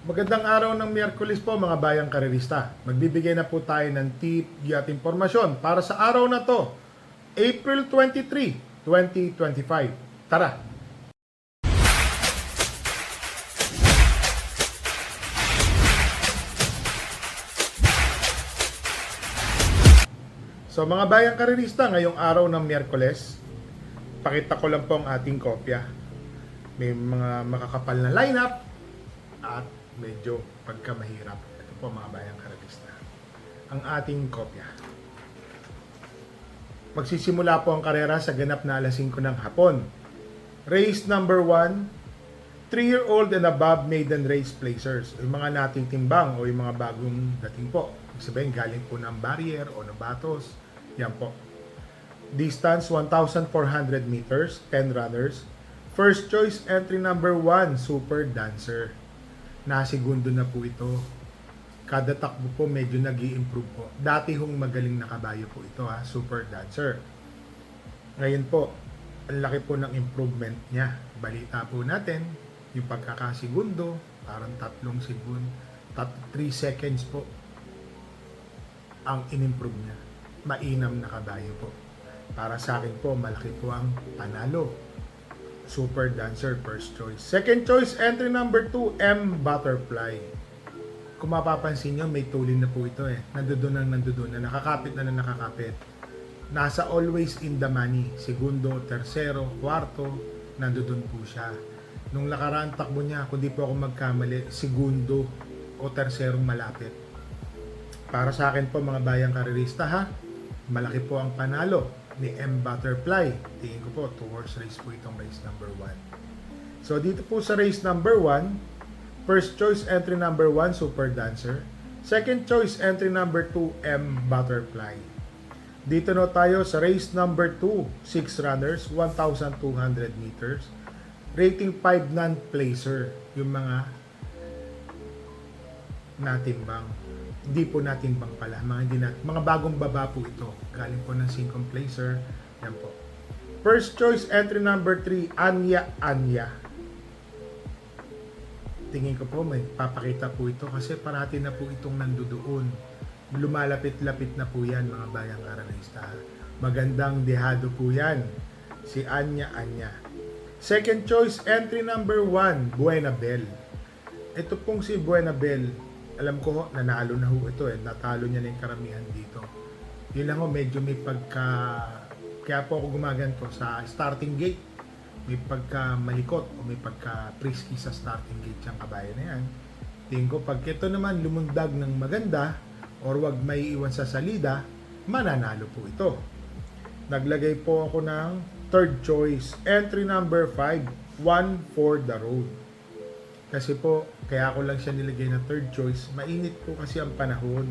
Magandang araw ng Miyerkules po mga bayang karerista. Magbibigay na po tayo ng tip at impormasyon para sa araw na to, April 23, 2025. Tara! So mga bayang karerista, ngayong araw ng Miyerkules, pakita ko lang po ang ating kopya. May mga makakapal na lineup at medyo pagkamahirap. Ito po mga bayang karerista. Ang ating kopya. Magsisimula po ang karera sa ganap na alas 5 ng hapon. Race number 1, 3-year-old and above maiden race placers. Yung mga nating timbang o yung mga bagong dating po. Sabihin, galing po ng barrier o nabatos. Yan po. Distance 1,400 meters, 10 runners. First choice entry number 1, Super Dancer. Nasigundo na po ito. Kada takbo po medyo nag-i-improve po. Dati hong magaling na kabayo po ito ha, Super Dancer. Ngayon po, ang laki po ng improvement niya. Balita po natin, yung pagkakasigundo, parang 3 segundo, 3 seconds po ang in-improve niya. Mainam na kabayo po. Para sa akin po, malaki po ang panalo. Super Dancer, first choice. Second choice, entry number 2, M Butterfly. Kung mapapansin nyo, may tulin na po ito eh. Nandoon na, nakakapit na nakakapit. Nasa always in the money. Segundo, tersero, kwarto, nandoon po siya. Nung nakaraan takbo niya, kung di po ako magkamali, segundo o terserong malapit. Para sa akin po mga bayang karerista ha, malaki po ang panalo ni M Butterfly. Tingin ko po, 2-horse race po itong race number 1. So dito po sa race number 1, first choice entry number 1, Super Dancer. Second choice entry number 2, M Butterfly. Dito na tayo sa race number 2, 6 runners, 1,200 meters. Rating 5 non-placer, yung mga natimbang. Hindi po natimbang pala, mga bagong baba po ito. Galing po ng 5 placer. Yan po. First choice entry number 3, Anya. Tingin ko po may papakita po ito kasi parati na po itong nandoon. Lumalapit-lapit na po yan mga bayang karerista. Magandang dehado po yan. Si Anya. Second choice entry number 1, Buena Bell. Ito pong si Buena Bell, alam ko nanalo na ho ito eh. Natalo niya na yung karamihan dito. Yun lang ho, medyo may kaya po ako gumaganto sa starting gate. May pagka malikot o may pagka frisky sa starting gate siyang kabayan na yan. Tingin ko pag ito naman lumundag ng maganda or wag may iwan sa salida, mananalo po ito. Naglagay po ako ng third choice, entry number 5, One for the Road. Kasi po, kaya ako lang siya nilagay na third choice, mainit po kasi ang panahon.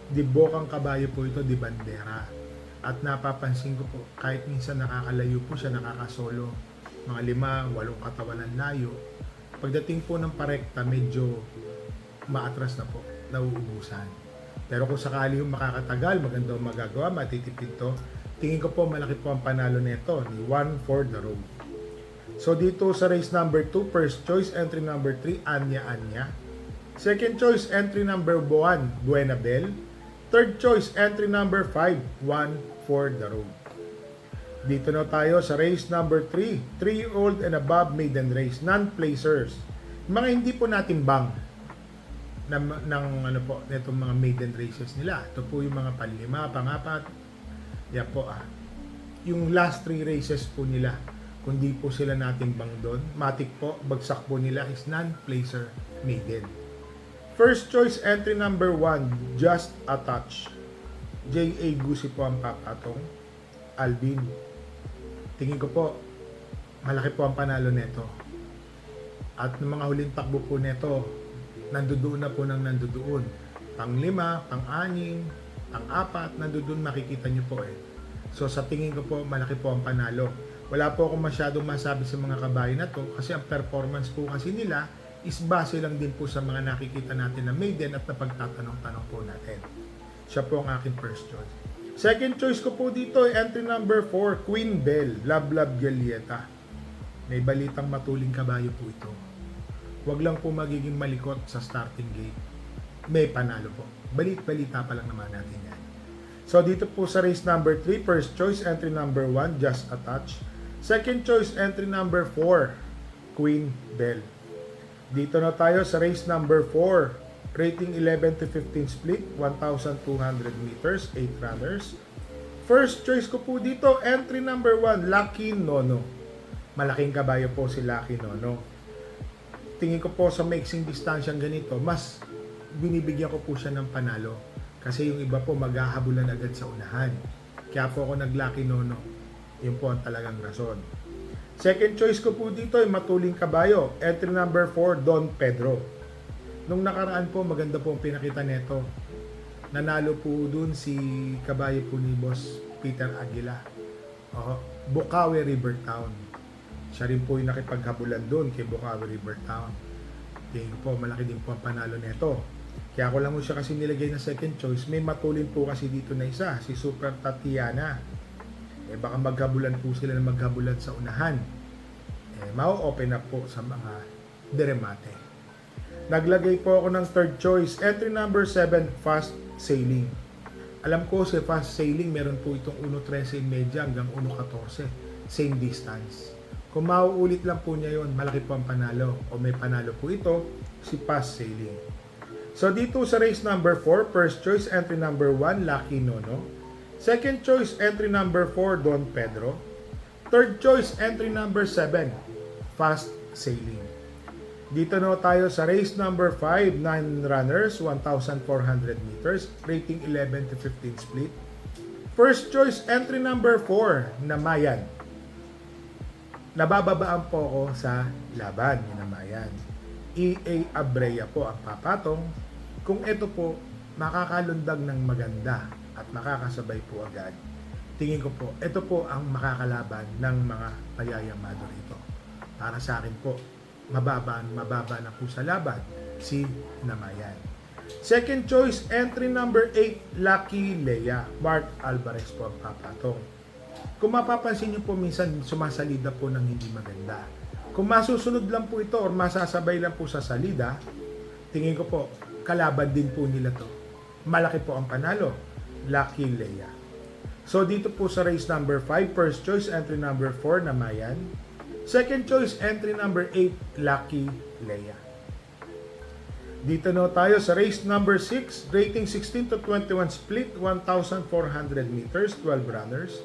Di bokang kabayo po ito, di bandera. At napapansin ko po, kahit minsan nakakalayo po siya, nakakasolo. Mga 5, 8 katawan ng layo. Pagdating po ng parekta, medyo maatras na po, nauubusan. Pero kung sakali yung makakatagal, maganda magagawa, matitipid to, tingin ko po malaki po ang panalo nito ni One for the Road. So dito sa race number 2, first choice entry number 3, Anya. Second choice entry number 1, Buena Bell. Third choice entry number 5, One for the Road. Dito na tayo sa race number 3, 3-year-old and above maiden race, non-placers. Mga hindi po natimbang ng ano po, itong mga maiden races nila. Ito po yung mga panlima, pangapat. Yan po yung last 3 races po nila, kung di po sila natimbang doon, matik po, bagsak po nila is non-placer maiden. First choice entry number 1, Just a Touch. J.A. Gusi po ang papatong. Alvin. Tingin ko po, malaki po ang panalo nito. At ng mga huling takbo po nito, nandoon na po ng nandoon. Pang-5, pang-6, pang-4, nandoon makikita nyo po eh. So sa tingin ko po, malaki po ang panalo. Wala po akong masyadong masabi sa mga kabayo na to kasi ang performance po kasi nila is base lang din po sa mga nakikita natin na maiden at napagtatanong-tanong po natin. Siya po ang aking first choice. Second choice ko po dito ay entry number 4, Queen Bell, Love Galieta. May balitang matuling kabayo po ito. Wag lang po magiging malikot sa starting gate. May panalo po. Balit-balita pa lang naman natin yan. So dito po sa race number 3, first choice entry number 1, Just a Touch. Second choice entry number 4, Queen Bell. Dito na tayo sa race number 4, rating 11 to 15 split, 1,200 meters, 8 runners. First choice ko po dito, entry number 1, Lucky Nono. Malaking kabayo po si Lucky Nono. Tingin ko po sa mixing distansyang ganito, mas binibigyan ko po siya ng panalo. Kasi yung iba po maghahabulan agad sa unahan. Kaya po ako nag-Lucky Nono. Yun po ang talagang rason. Second choice ko po dito ay matuling kabayo. Entry number 4, Don Pedro. Nung nakaraan po, maganda po ang pinakita nito. Nanalo po dun si kabayo po ni Boss Peter Aguila. Bukawi River Town. Siya rin po yung nakipaghabulan dun kay Bukawi River Town. Tingin po, malaki din po ang panalo nito. Kaya ako lang mo siya kasi nilagay na second choice. May matulin po kasi dito na isa, si Super Tatiana. Baka maghabulan po sila na maghabulan sa unahan. Mau-open up po sa mga deremate. Naglagay po ako ng third choice. Entry number 7, Fast Sailing. Alam ko si Fast Sailing, meron po itong 1.13.5 hanggang 1.14. Same distance. Kung mauulit lang po niya yon, malaki po ang panalo. O may panalo po ito, si Fast Sailing. So dito sa race number 4, first choice entry number 1, Lucky Nono. Second choice entry number 4, Don Pedro. Third choice entry number 7, Fast Sailing. Dito na tayo sa race number 5, 9 runners, 1,400 meters, rating 11 to 15 split. First choice entry number 4, Namayan. Nabababaan po ako sa laban ni Namayan. EA Abrea po ang papatong. Kung ito po makakalundag ng maganda at makakasabay po agad, tingin ko po, ito po ang makakalaban ng mga payayamado rito. Para sa akin po, mababa na po sa laban si Namayan. Second choice, entry number 8, Lucky Leia. Mark Alvarez po ang papatong. Kung mapapansin nyo po, minsan sumasalida po ng hindi maganda. Kung masusunod lang po ito or masasabay lang po sa salida, tingin ko po, kalaban din po nila to. Malaki po ang panalo, Lucky Leia. So dito po sa race number 5, first choice entry number 4, Namayan. Second choice entry number 8, Lucky Leia. Dito na tayo sa race number 6, rating 16 to 21 split, 1,400 meters, 12 runners.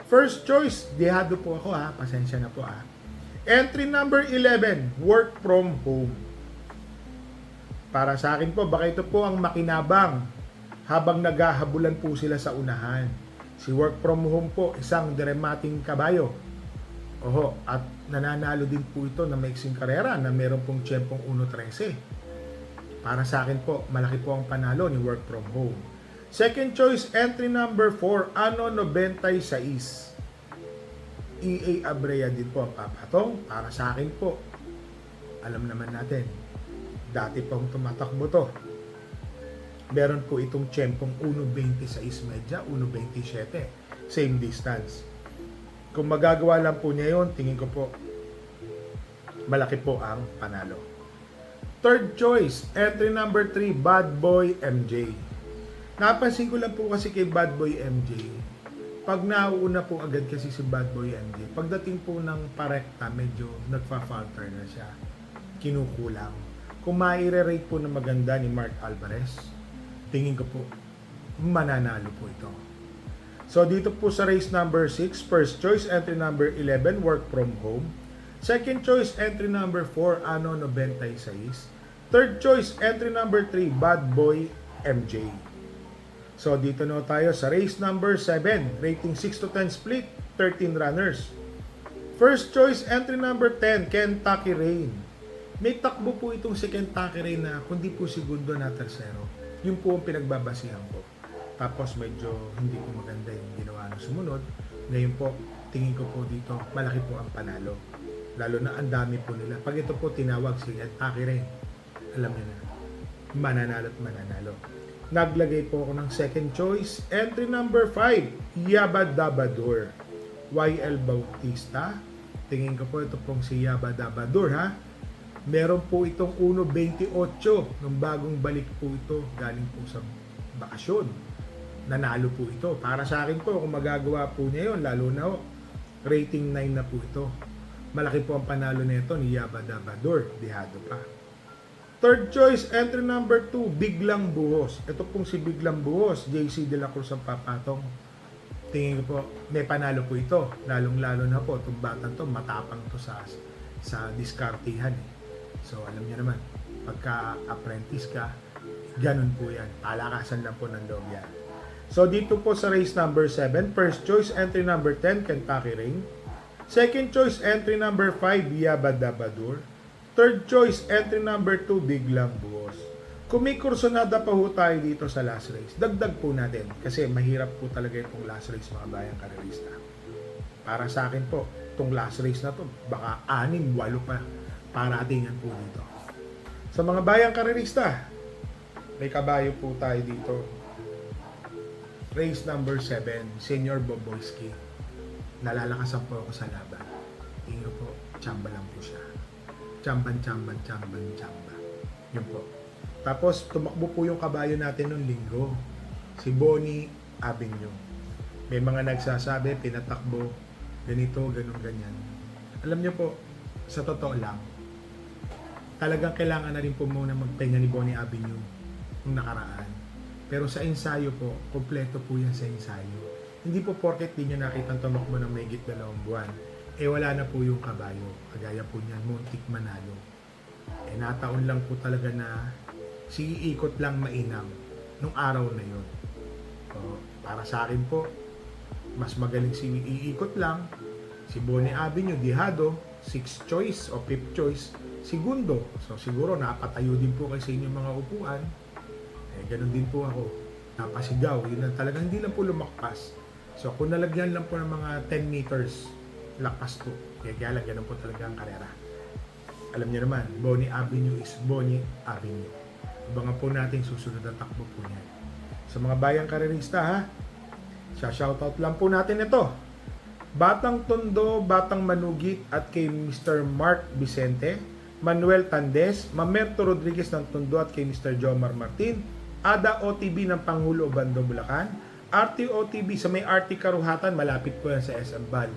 First choice, dehado po ako pasensya na po Entry number 11, Work from Home. Para sa akin po, baka ito po ang makinabang habang naghahabulan po sila sa unahan. Si Work from Home po, isang deremating kabayo. At nananalo din po ito na maiksing karera na meron pong tiyempong 1.13. Para sa akin po, malaki po ang panalo ni Work from Home. Second choice, entry number 4, Ano 96. EA Abrea din po ang papatong. Para sa akin po, alam naman natin, dati pong tumatakbo to. Meron po itong tiyempong 1.26 medya, 1.27. Same distance. Kung magagawa lang po niya yun, tingin ko po, malaki po ang panalo. Third choice, entry number 3, Bad Boy MJ. Napansin ko lang po kasi kay Bad Boy MJ, pag nauuna po agad kasi si Bad Boy MJ, pagdating po ng parekta, medyo nagfa-falter na siya. Kinukulang. Kung maire-rate po na maganda ni Mark Alvarez, tingin ko po, mananalo po ito. So dito po sa race number 6, first choice entry number 11, Work from Home. Second choice entry number 4, Ano 96. Third choice entry number 3, Bad Boy MJ. So dito na tayo sa race number 7, rating 6 to 10 split, 13 runners. First choice entry number 10, Kentucky Rain. May takbo po itong si Kentucky Rain na kundi po segundo na tersero. Yun po ang pinagbabasihan ko. Tapos medyo hindi po maganda yung ginawa ng sumunod. Ngayon po, tingin ko po dito, malaki po ang panalo. Lalo na ang dami po nila. Pag ito po tinawag si Kentucky Rain, alam niyo na, mananalo at mananalo. Naglagay po ako ng second choice. Entry number 5, Yabadabador. YL Bautista. Tingin ko po ito pong si Yabadabador Meron po itong 1.28 nung bagong balik po ito galing po sa bakasyon. Nanalo po ito. Para sa akin po, kung magagawa po niya yun, lalo na rating 9 na po ito. Malaki po ang panalo nito ni Yabadabador. Dihado pa. Third choice, entry number 2, Biglang Buhos. Ito pong si Biglang Buhos, JC De La Cruz ang papatong. Tingin ko po, may panalo po ito. Lalong-lalo na po, itong batang to, matapang to sa diskartihan. So, alam niyo naman, pagka-apprentice ka, ganun po yan. Palakasan lang po ng loob yan. So, dito po sa race number 7, first choice, entry number 10, Kentucky Rain. Second choice, entry number 5, Yabadabador. Third choice, entry number 2, Biglang Buhos. Kung may kursonada pa ho tayo dito sa last race, dagdag po natin kasi mahirap po talaga itong last race mga bayang karerista. Para sa akin po, itong last race na to, baka 6, 8 pa paratingan po dito. Sa mga bayang karerista, may kabayo po tayo dito. Race number 7, Senior Boboyski. Nalalakasan po ako sa laban. Tingin po, tsamba lang po siya. Tsamban. Yun po. Tapos, tumakbo po yung kabayo natin noong linggo. Si Bonnie Avenue. May mga nagsasabi, pinatakbo, ganito, ganyan. Alam nyo po, sa totoo lang, talagang kailangan na rin po muna magpahinga ni Bonnie Avenue nung nakaraan. Pero sa ensayo po, kompleto po yan sa ensayo. Hindi po porket di nyo nakita tumakbo ng mahigit 2 buwan, wala na po yung kabayo. Kagaya po niyan, muntik manalo. Nataon lang po talaga na iikot lang mainam nung araw na yun. So, para sa akin po, mas magaling iikot lang. Si Bonnie Avenue, Dihado, 6th choice o 5th choice, segundo. So siguro napatayo din po kayo sa inyong mga upuan. Ganun din po ako. Napasigaw. Yun lang talaga, hindi lang po lumakpas. So kung nalagyan lang po ng mga 10 meters, lakpas po. Kaya lang, ganun po talaga ang karera. Alam niyo naman, Bonnie Avenue is Bonnie Avenue. Abangan po natin susunod na takbo po niya. Sa mga bayang karerista ha, shoutout lang po natin ito. Batang Tondo, Batang Manugit at kay Mr. Mark Vicente, Manuel Tandes, Mamerto Rodriguez ng Tondo at kay Mr. Jomar Martin, Ada OTB ng Pangulo Bando Bulacan, RT OTB sa may RT Karuhatan, malapit po yan sa SM Bal.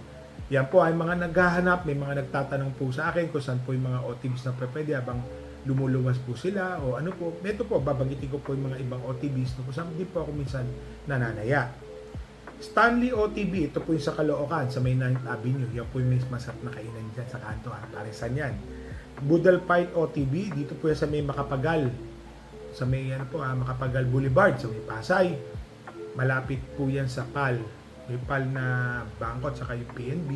Yan po ay mga naghahanap, may mga nagtatanong po sa akin kung saan po yung mga OTBs na pwede habang lumuluwas po sila o ano po. Ito po, babanggitin ko po yung mga ibang OTBs kung saan din po ako minsan nananaya. Stanley OTB, ito po yung sa Caloocan, sa may 9th Avenue. Yan po yung may masarap na kainan dyan sa kanto. Parisan yan. Budal Fight OTB, dito po yan sa may Makapagal. Sa may Makapagal Boulevard, sa may Pasay. Malapit po yan sa PAL. May PAL na bangkot, saka yung PNB.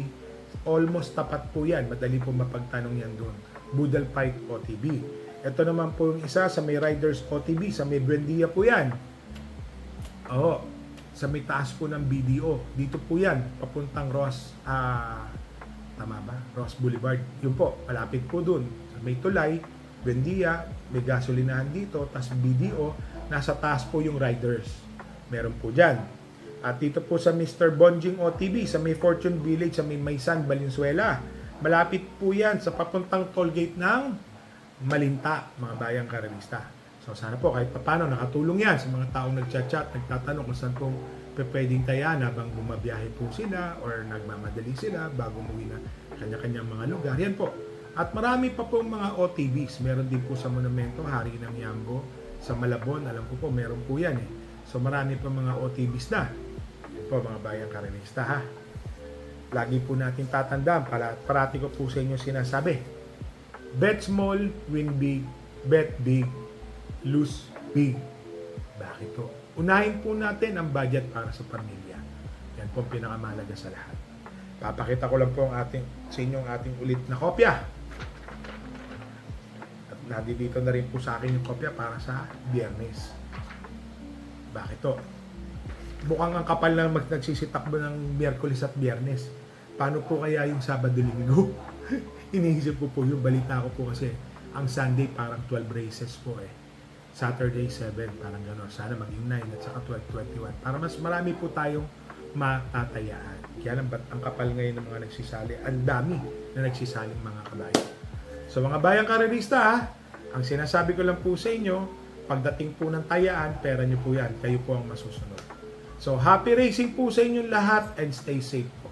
Almost tapat po yan. Madali po mapagtanong yan doon. Budal Fight OTB. Ito naman po yung isa sa may Riders OTB, sa may Buendia po yan. Oo. Sa may taas po ng BDO. Dito po yan, papuntang Ross, tama ba? Ross Boulevard. Yun po, malapit po dun. Sa may Tulay, Buendia, may gasolinahan dito, tas BDO, nasa taas po yung Riders. Meron po dyan. At dito po sa Mr. Bonjing OTB, sa may Fortune Village, sa may Maysan, Valenzuela. Malapit po yan sa papuntang tollgate ng Malinta, mga bayang karerista. So sana po kahit paano nakatulong yan sa mga taong nagchat-chat, nagtatanong kung saan po pwedeng tayan habang bumabiyahe po sila or nagmamadali sila bago umuwi na kanya-kanyang mga lugar. Yan po. At marami pa pong mga OTBs. Meron din po sa Monumento, Hari ng Yambo, sa Malabon, alam ko po meron po yan eh. So marami pa mga OTBs na. Yan po mga bayang karerista ha. Lagi po natin tatandaan, parati ko po sa inyo sinasabi. Bet small, win big, bet big, lose big. Bakit po? Unahin po natin ang budget para sa pamilya. Yan po ang pinakamahalaga sa lahat. Papakita ko lang po sa inyo ang ating ulit na kopya. At nandito na rin po sa akin yung kopya para sa Biyernes. Bakit to? Mukhang ang kapal na nagsisitakbo ng Miyerkules at Biyernes. Paano po kaya yung Sabado-Linggo? Iniisip ko po yung balita ko po kasi ang Sunday parang 12 races po eh. Saturday 7, parang gano'n. Sana maging 9 at saka 12, 21. Para mas marami po tayong matatayaan. Kaya lang, ang kapal ngayon ng mga nagsisali. Ang dami na nagsisaling mga kabayo. So mga bayang karerista, ha, ang sinasabi ko lang po sa inyo, pagdating po ng tayaan, pera nyo po yan. Kayo po ang masusunod. So happy racing po sa inyong lahat and stay safe.